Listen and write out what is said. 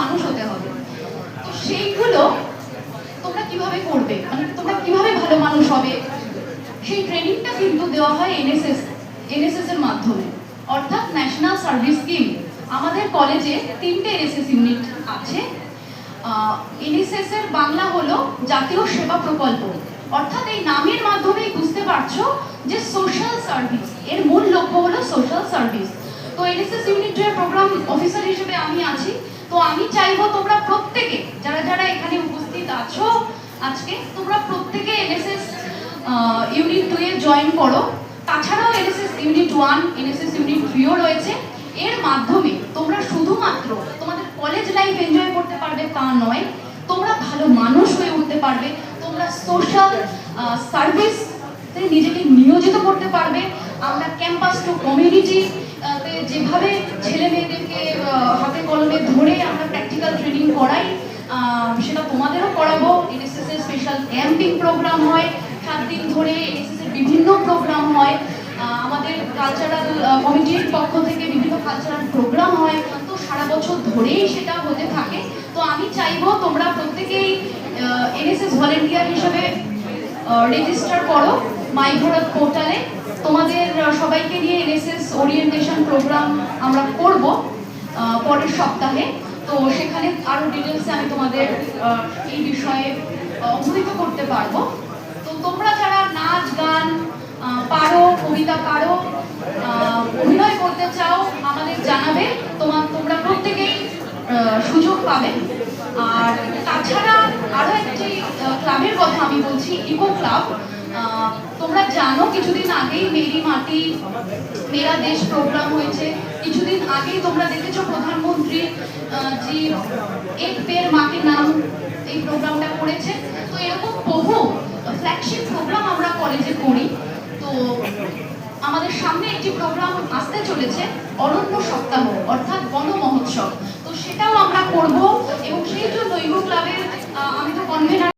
মানুষ হতে হবে। তো সেইগুলো তোমরা কিভাবে করবে, মানে তোমরা কিভাবে ভালো মানুষ হবে, সেই ট্রেনিংটা কিন্তু দেওয়া হয় এনএসএস এর মাধ্যমে, অর্থাৎ ন্যাশনাল সার্ভিস স্কিম। আমাদের কলেজে 3টে এনএসএস ইউনিট আছে। এনএসএস এর বাংলা হলো জাতীয় সেবা প্রকল্প, অর্থাৎ এই নামের মাধ্যমেই বুঝতে পারছো যে সোশ্যাল সার্ভিস, এর মূল লক্ষ্য হলো সোশ্যাল সার্ভিস। তো এনএসএস ইউনিটের প্রোগ্রাম অফিসার হিসেবে আমি আছি। তো আমি চাইবো তোমরা প্রত্যেকে, যারা যারা এখানে উপস্থিত আছো আজকে, তোমরা প্রত্যেকে এনএসএস ইউনিট 2 এ জয়েন করো। তাছাড়াও এনএসএস ইউনিট 1, এনএসএস ইউনিট 3ও রয়েছে। এর মাধ্যমে তোমরা শুধুমাত্র তোমাদের কলেজ লাইফ এনজয় করতে পারবে তা নয়, তোমরা ভালো মানুষ হয়ে উঠতে পারবে, তোমরা সোশ্যাল সার্ভিসে নিজেকে নিয়োজিত করতে পারবে। আমরা ক্যাম্পাস টু কমিউনিটি যেভাবে ছেলে মেয়েদেরকে হাতে কলমে ধরে আমরা প্র্যাকটিক্যাল ট্রেনিং করাই, সেটা তোমাদেরও করাবো। এনএসএস এর স্পেশাল ক্যাম্পিং প্রোগ্রাম হয় 7 দিন ধরে, এনএসএস এর বিভিন্ন প্রোগ্রাম হয়, আমাদের কালচারাল কমিটির পক্ষ থেকে বিভিন্ন কালচারাল প্রোগ্রাম হয়। তো সারা বছর ধরেই সেটা হতে থাকে। তো আমি চাইবো তোমরা প্রত্যেকেই এনএসএস ভলেন্টিয়ার হিসেবে রেজিস্টার করো মাই ভারত পোর্টালে। তোমাদের সবাইকে নিয়ে এনএসএস ওরিয়েন্টেশন প্রোগ্রাম আমরা করব পরের সপ্তাহে। তো সেখানে আরো ডিটেলসে আমি তোমাদের এই বিষয়ে অবহিত করতে পারবো। তো তোমরা যারা নাচ গান পারো, কবিতা পারো, অভিনয় করতে চাও, আমাদের জানাবে। তোমরা প্রত্যেকেই সুযোগ পাবে। আর তাছাড়া আরো একটি ক্লাবের কথা আমি বলছি, ইকো ক্লাব। তোমরা জানো কিছুদিন আগেই মেরি মাটি মেরা দেশ প্রোগ্রাম হয়েছে। কিছুদিন আগেই তোমরা দেখেছো প্রধানমন্ত্রী জি এক পের মাকে নাম এই প্রোগ্রামটা করেছে। তো এরকম বহু ফ্ল্যাগশিপ প্রোগ্রাম আমরা কলেজে করি। তো আমাদের সামনে একটি প্রোগ্রাম আসতে চলেছে, অরণ্য সপ্তাহ অর্থাৎ বন মহোৎসব। তো সেটাও আমরা করব এবং সেই জন্য ইকো ক্লাবের আমি তো কনভেনার